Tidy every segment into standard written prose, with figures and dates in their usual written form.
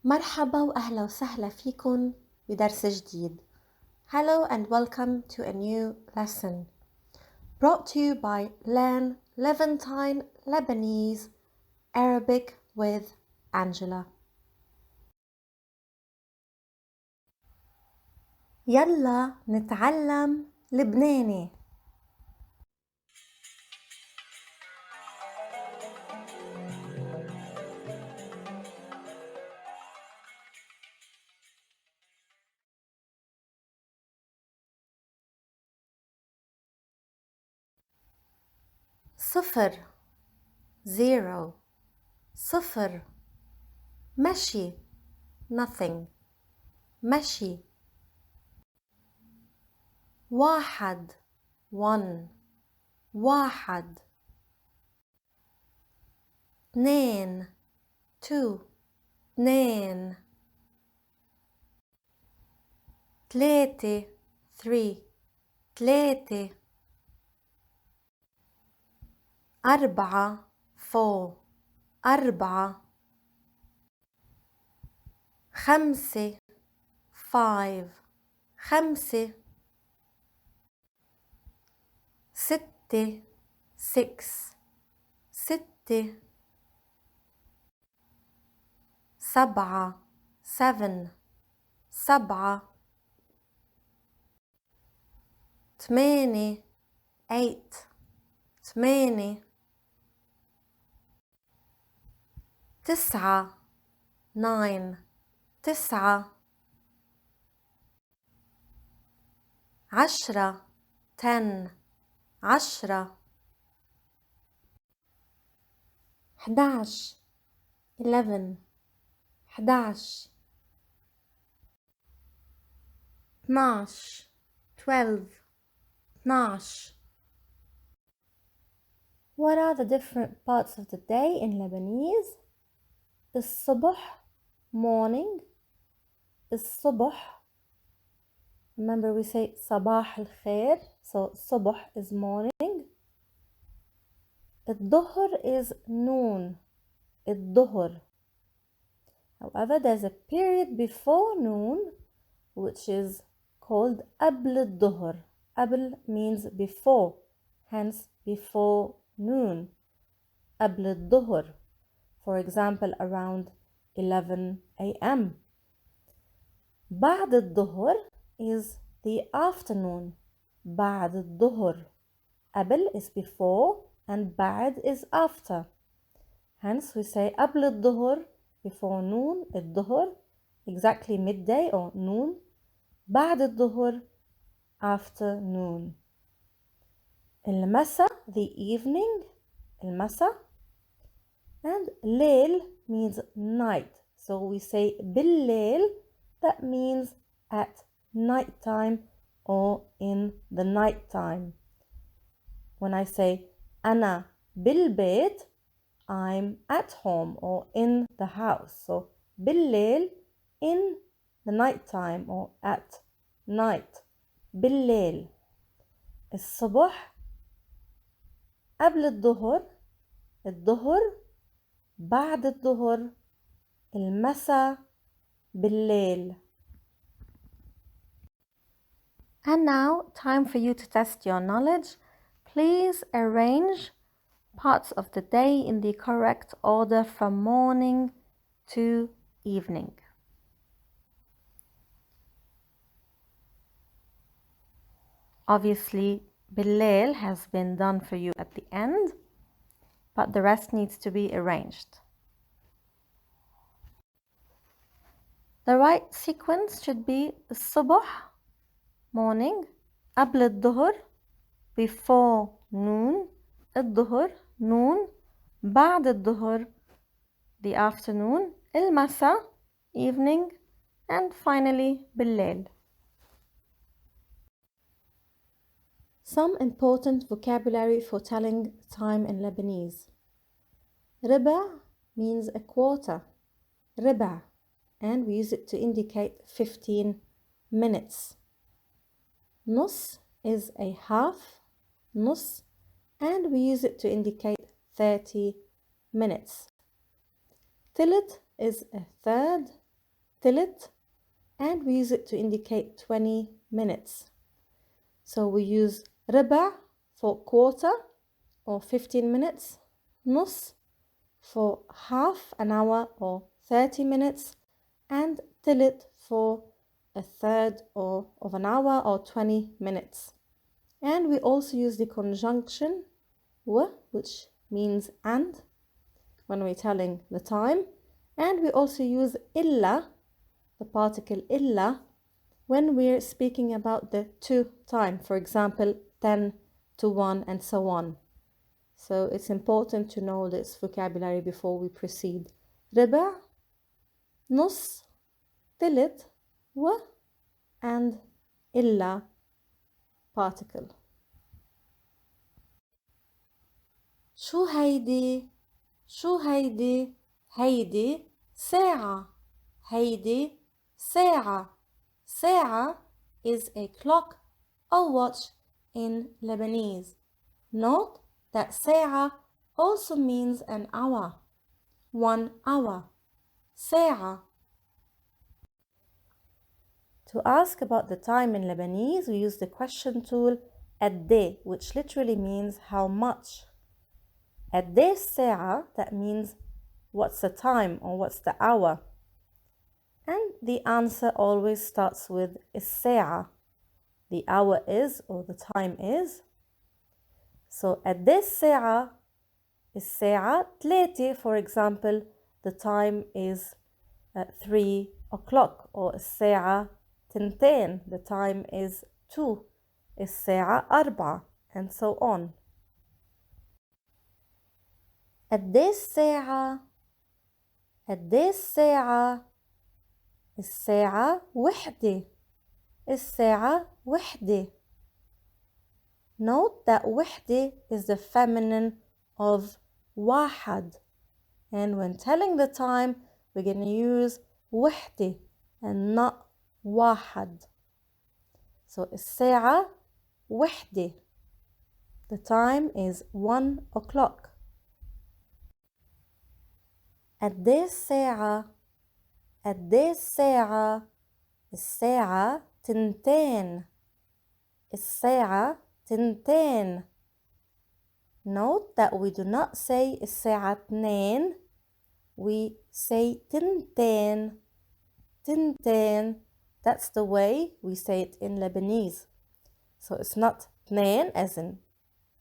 مرحبا وأهلا وسهلا فيكم بدرس جديد. Hello and welcome to a new lesson brought to you by Learn Levantine Lebanese Arabic with Angela. يلا نتعلم لبناني. صفر zero صفر مشي nothing مشي واحد one واحد اثنين two اثنين ثلاثة three ثلاثة أربعة four أربعة خمسة five خمسة ستة six ستة سبعة seven سبعة ثمانية eight ثمانية تسعة nine تسعة عشرة ten عشرة 11 11 11 12 12 12 What are the different parts of the day in Lebanese? الصبح morning الصبح remember we say صباح الخير so الصبح is morning الظهر is noon الظهر however there's a period before noon which is called قبل الظهر قبل means before hence before noon قبل الظهر for example around 11 a.m. بعد الظهر is the afternoon بعد الظهر قبل is before and بعد is after hence we say قبل الظهر before noon الظهر exactly midday or noon بعد الظهر after noon المساء the evening المساء and ليل means night so we say بالليل that means at night time or in the night time when I say أنا بالبيت I'm at home or in the house so بالليل in the night time or at night بالليل الصبح قبل الظهر الظهر بعد الظهر المساء بالليل And now time for you to test your knowledge. Please arrange parts of the day in the correct order from morning to evening. Obviously, بالليل has been done for you at the end, but the rest needs to be arranged. The right sequence should be الصبح morning قبل الظهر before noon الظهر noon بعد الظهر the afternoon المساء evening and finally بالليل Some important vocabulary for telling time in Lebanese. ربع means a quarter ربع and we use it to indicate 15 minutes. نص is a half نص and we use it to indicate 30 minutes. ثلث is a third تلت, and we use it to indicate 20 minutes. So we use ربع for quarter or 15 minutes, نص for half an hour or 30 minutes, and تلت for a third or of an hour or 20 minutes. And we also use the conjunction و, which means and, when we're telling the time. And we also use إلا, the particle إلا, when we're speaking about the to time. For example, 10 to 1 and so on. So it's important to know this vocabulary before we proceed. ربع, نص, تلت, و, and إلا particle. شو هيدي؟ شو هيدي؟ هيدي ساعة. هيدي ساعة. ساعة is a clock or watch in Lebanese. Note that ساعة also means an hour. 1 hour. ساعة. To ask about the time in Lebanese, we use the question tool قد, which literally means how much. قد الساعة, that means what's the time or what's the hour. And the answer always starts with الساعة. The hour is or the time is. So قد الساعة, الساعة 3, for example, the time is 3 o'clock, or الساعة 2, the time is 2, الساعة 4, and so on. قد الساعة؟ قد الساعة؟ الساعة 1. الساعة 1. Note that 1 is the feminine of واحد, and when telling the time we're going to use 1 and not واحد. So الساعة 1. The time is 1 o'clock. قد الساعة؟ قد الساعة؟ الساعة 2. الساعة 2. Note that we do not say الساعة 2, we say 2. 2. That's the way we say it in Lebanese. So it's not 2 as in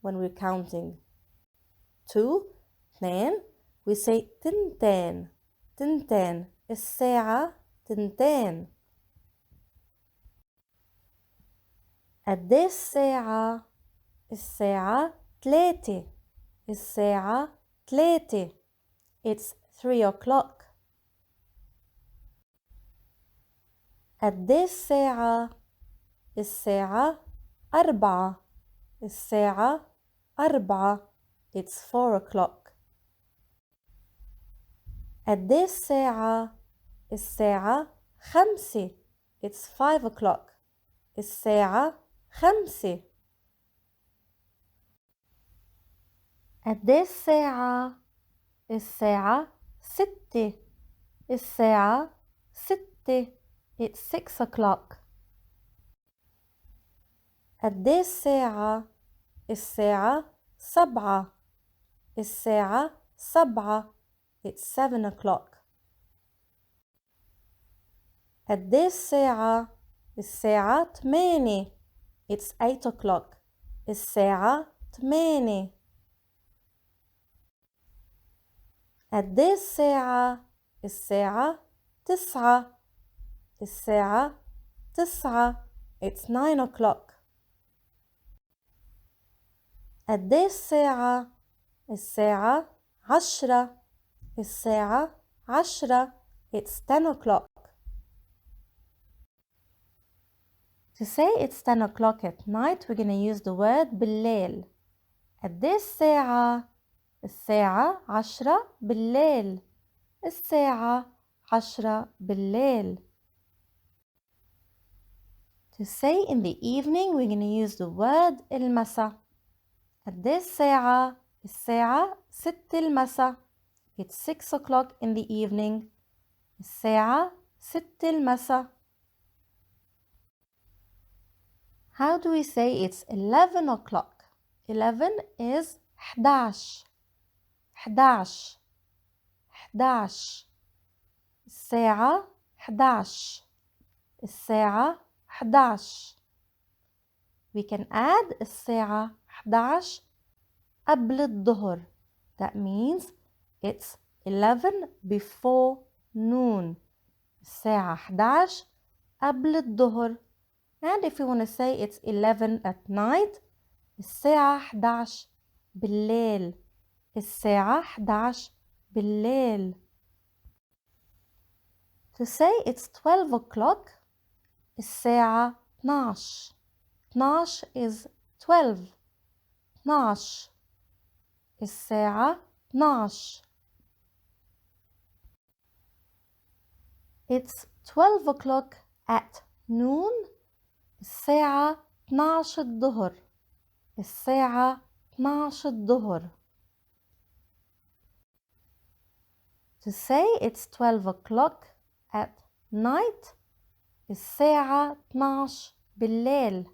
when we're counting 2, 2. We say 2. 2. الساعة 2. قد الساعة؟ الساعة 3. الساعة 3. It's 3 o'clock. قد الساعة؟ الساعة 4. الساعة 4. It's 4 o'clock. قد الساعة؟ الساعة 5. It's 5 o'clock. الساعة 5. قد الساعة؟ الساعة 6. الساعة 6. It's 6 o'clock. قد الساعة؟ الساعة 7. الساعة 7. It's 7 o'clock. قد الساعة؟ الساعة 8. It's 8 o'clock. الساعة 8. قد الساعة؟ الساعة 9. الساعة 9. It's 9 o'clock. قد الساعة؟ الساعة 10. الساعة 10. It's 10 o'clock. To say it's 10 o'clock at night, we're going to use the word بالليل. قد الساعة؟ الساعة 10 بالليل. الساعة 10 بالليل. To say in the evening, we're going to use the word المساء. قد الساعة؟ الساعة 6 المساء. It's 6 o'clock in the evening. الساعة 6 المساء. How do we say it's 11 o'clock? 11 is 11. 11. 11. الساعة 11. الساعة 11. We can add الساعة 11 قبل الظهر. That means it's 11 before noon. الساعة 11 قبل الظهر. And if you want to say it's 11 at night, الساعة 11 بالليل. الساعة 11 بالليل. To say it's 12 o'clock, الساعة 12. 12 is 12. 12. الساعة 12. It's 12 o'clock at noon. الساعة 12 الظهر. الساعة 12 الظهر. To say it's 12 o'clock at night, الساعة 12 بالليل.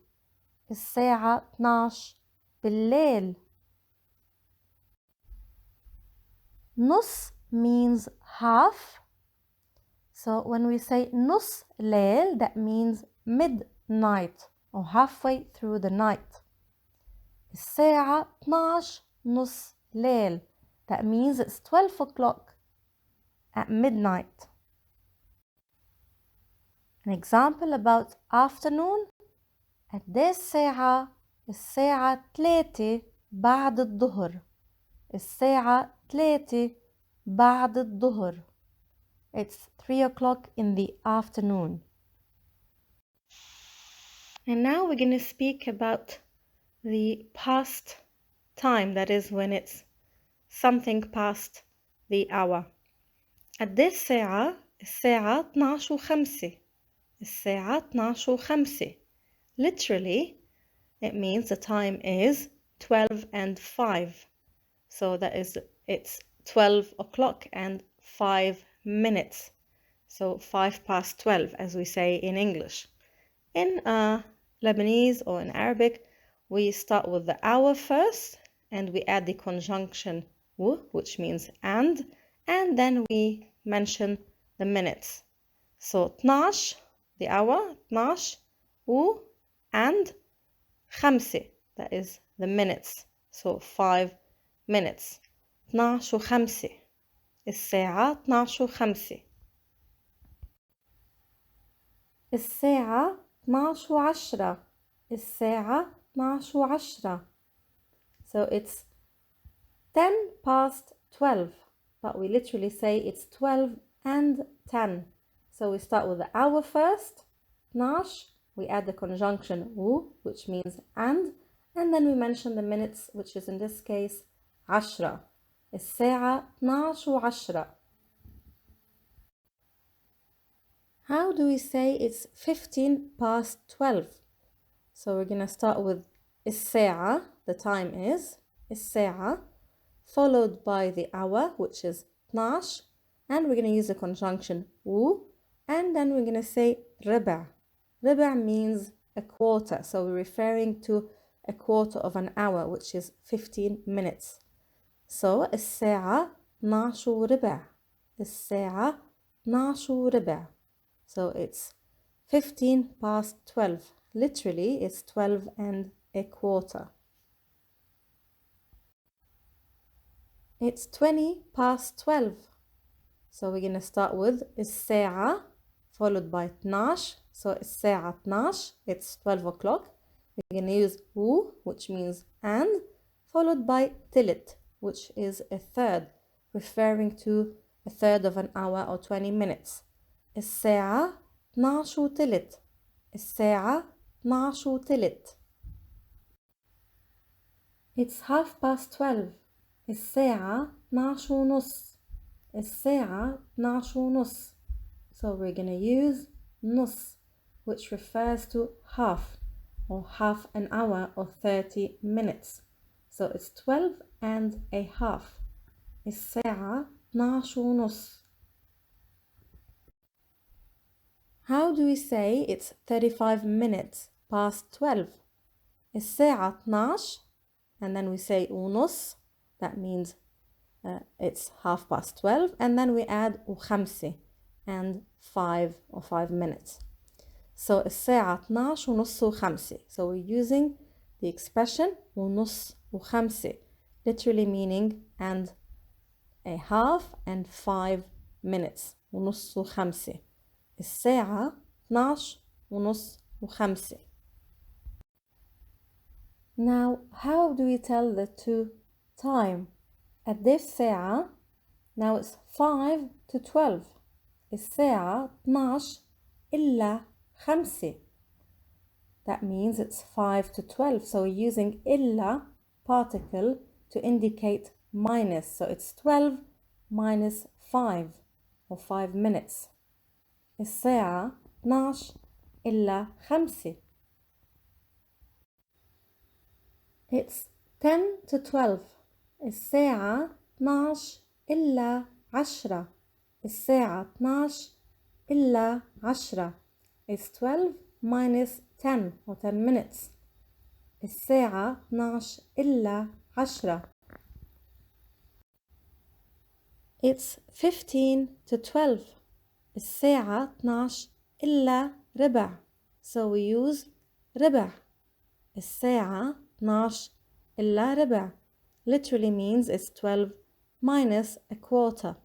الساعة 12 بالليل. نص means half. So when we say نص ليل, that means midnight or halfway through the night. الساعة 12 نص ليل. That means it's 12 o'clock at midnight. An example about afternoon. قد الساعة؟ الساعة 3 بعد الظهر. الساعة 3 بعد الظهر. It's 3 o'clock in the afternoon. And now we're going to speak about the past time, that is when it's something past the hour. قد الساعة؟ الساعة 12:05. الساعة 12:05. Literally, it means the time is 12:05. So that is, it's 12 o'clock and 5 minutes. So 5 past 12, as we say in English. In Lebanese or in Arabic, we start with the hour first, and we add the conjunction w, which means and then we mention the minutes. So 12, the hour, 12, و, and 5, that is the minutes. So 5 minutes. 12:05. الساعة 12:05. الساعة 12:10. الساعة 12:10. So it's 10 past 12, but we literally say it's 12 and 10. So we start with the hour first, 12, we add the conjunction و, which means and then we mention the minutes, which is in this case 10. الساعة 12:10. How do we say it's 15 past 12? So we're going to start with الساعة, the time is الساعة, followed by the hour, which is 12, and we're going to use the conjunction و, and then we're going to say ربع. ربع means a quarter, so we're referring to a quarter of an hour, which is 15 minutes. So الساعة 12:15. الساعة 12:15. So it's 15 past 12. Literally, it's 12 and a quarter. It's 20 past 12. So we're going to start with الساعة followed by 12. So الساعة 12, it's 12 o'clock. We're going to use و, which means and, followed by تلت, which is a third, referring to a third of an hour or 20 minutes. الساعة 12:03. الساعة 12:03. It's 12:30. الساعة 12:30. الساعة 12:30. So we're going to use نص, which refers to half, or half an hour or 30 minutes. So it's 12 and a half. الساعة 12:30. How do we say it's 35 minutes past 12? الساعة 12 and then we say ونص, that means it's 12:30, and then we add وخمسة and 5 minutes. So الساعة 12 ونص وخمسة. So we're using the expression ونص وخمسة, literally meaning and a half and 5 minutes. ونص وخمسة. الساعة 12 ونص وخمسة. Now, how do we tell the two time? At this ساعة, now it's 5 to 12. الساعة 12 إلا 5. That means it's 5 to 12. So we're using إلا particle to indicate minus. So it's 12 minus 5 or 5 minutes. الساعة 12 إلا 5. It's 10 to 12. الساعة 12 إلا 10. الساعة 12 إلا 10. It's 12 minus 10 or 10 minutes. الساعة 12 إلا 10. It's 15 to 12. الساعة 12 إلا ربع. So we use ربع. الساعة 12 إلا ربع literally means it's 12 minus a quarter.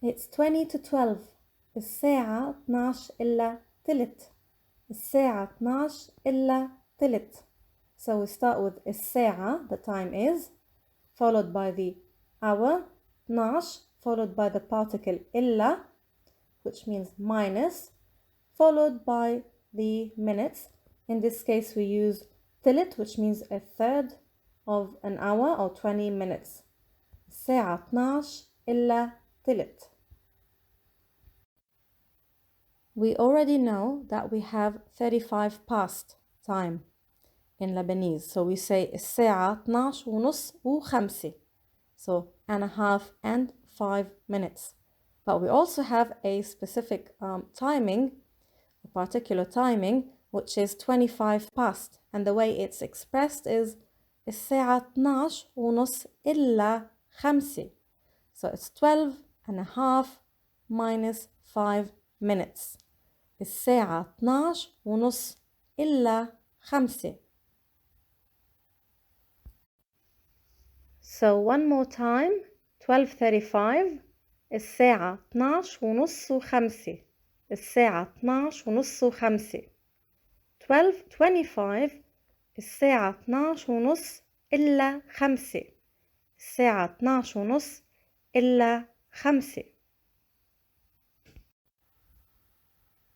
It's 20 to 12. الساعة 12 إلا تلت. الساعة 12 إلا تلت. So we start with الساعة, the time is, followed by the hour, 12, followed by the particle إلا, which means minus, followed by the minutes. In this case, we use تلت, which means a third of an hour or 20 minutes. الساعة 12 إلا تلت. We already know that we have 35 past time in Lebanese. So we say الساعة 12 ونص وخمسة. So and a half and 5 minutes. But we also have a specific timing, a particular timing, which is 25 past. And the way it's expressed is الساعة 12 ونص إلا خمسة. So it's 12 and a half minus 5 minutes. الساعة 12 ونص إلا خمسة. So one more time, 12:35. الساعة 12 ونص وخمسة. الساعة 12 ونص وخمسة. 12:25. الساعة 12 ونص إلا خمسة. الساعة 12 ونص إلا خمسة.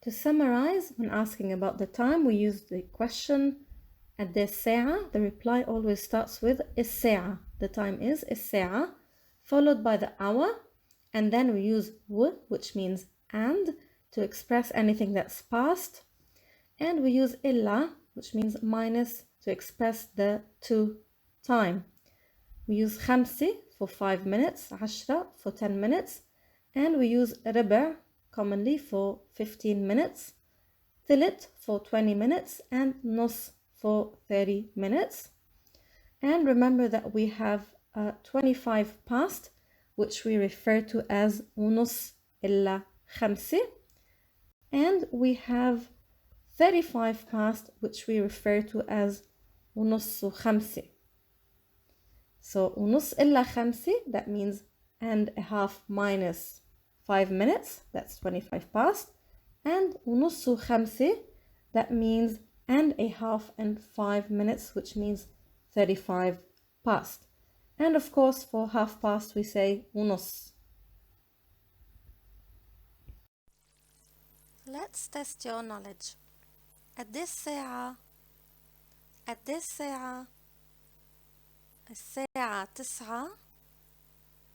To summarize, when asking about the time, we use the question at this ساعة. The reply always starts with الساعة. The time is الساعة, followed by the hour, and then we use و, which means and, to express anything that's past, and we use إلا, which means minus, to express the to time. We use خمسة for 5 minutes, 10 for 10 minutes, and we use ربع commonly for 15 minutes, تلت for 20 minutes, and نص for 30 minutes. And remember that we have 25 past, which we refer to as ونص إلا خمسة, and we have 35 past, which we refer to as ونص وخمسة. So ونص إلا خمسة, that means and a half minus 5 minutes, that's 25 past, and ونص وخمسة, that means and a half and 5 minutes, which means 35 past. And of course, for half past, we say ونص. Let's test your knowledge. At this ساعة الساعة 9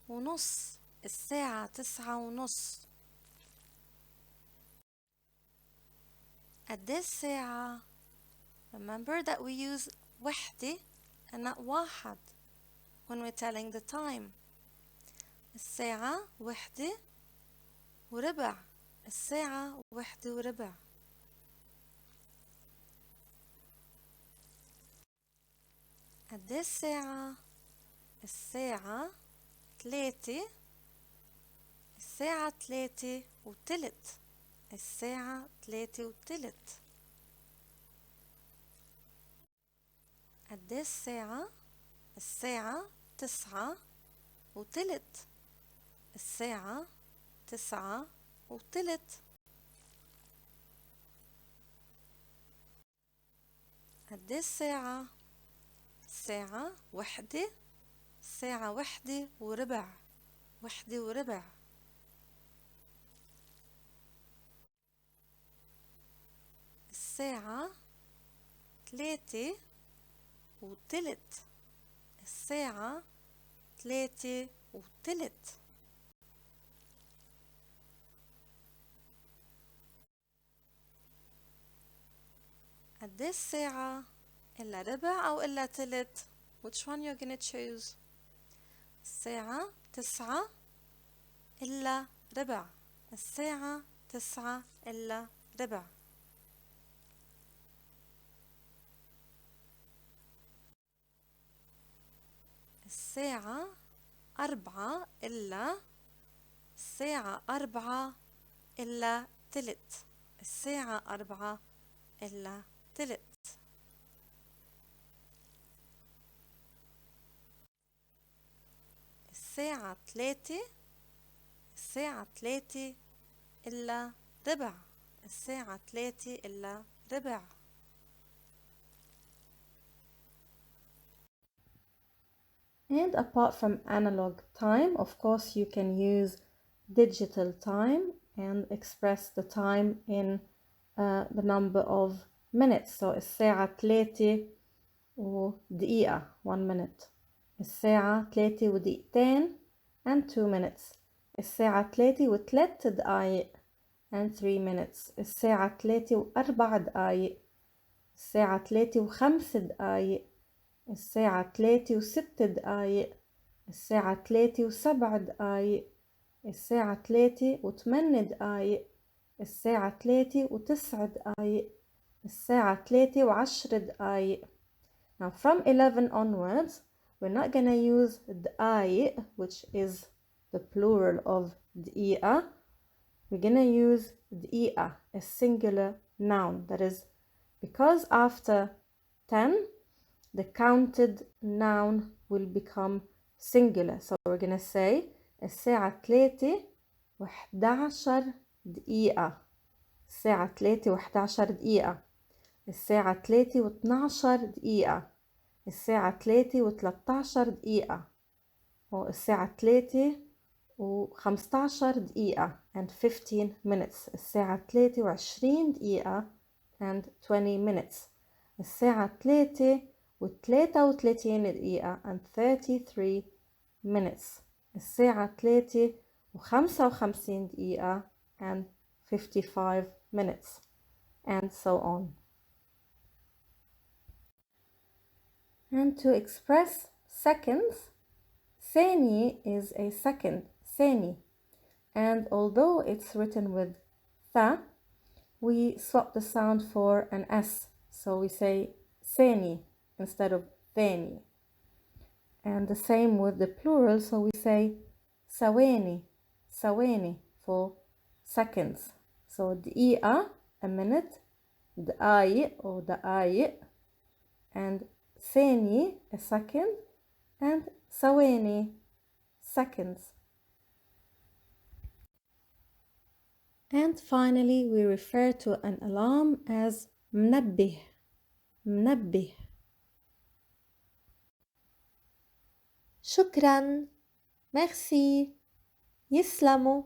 ونص. الساعة 9 ونص. At this ساعة, remember that we use وحدة and not واحد when we're telling the time. الساعة وحدة وربع. الساعة 1:15. قد ايه الساعة؟ الساعة 3. الساعة 3:15. الساعة 3:15. قد ايه الساعة؟ الساعة 9:15. الساعة 9:15. قد ايه الساعة؟ الساعة 1. الساعة 1:15. 1:15. الساعة 3:15. الساعة 3:15. قد ايه الساعة؟ إلا ربع أو إلا تلت؟ Which one you're gonna choose؟ الساعة 9 إلا ربع. الساعة 9 إلا ربع. الساعة 4 إلا. الساعة 4 إلا تلت. الساعة 4 إلا تلت. الساعة 3. الساعة 3 إلا ربع. الساعة 3 إلا ربع. And apart from analog time, of course, you can use digital time and express the time in the number of minutes. So الساعة 3:01 1 minute. الساعة 3:02 and 2 minutes. الساعة 3:03 and 3 minutes. الساعة 3:04. الساعة 3:05. الساعة 3:06. الساعة 3:07. الساعة 3:08. الساعة 3:09. الساعة 3:10. Now from 11 onwards, we're not gonna use دقايق, which is the plural of دقيقة. We're gonna use دقيقة, a singular noun. That is, because after 10, the counted noun will become singular. So we're gonna say الساعة 3:11. الساعة 3:11. الساعة 3:12. الساعة 3:13. الساعة 3:15 and 15 minutes. الساعة 3:20 and 20 minutes. الساعة 3:33 and 33 minutes. الساعة 3:55 and 55 minutes, and so on. And to express seconds, ثانية is a second, ثاني. And although it's written with th, we swap the sound for an S. So we say ثاني instead of ثاني. And the same with the plural, so we say ثواني, ثواني for seconds. So دقيقة, a minute, دقايق or دقايق, and ثاني, a second, and ثواني, seconds. And finally, we refer to an alarm as منبه, منبه. شكرا، merci، يسلموا.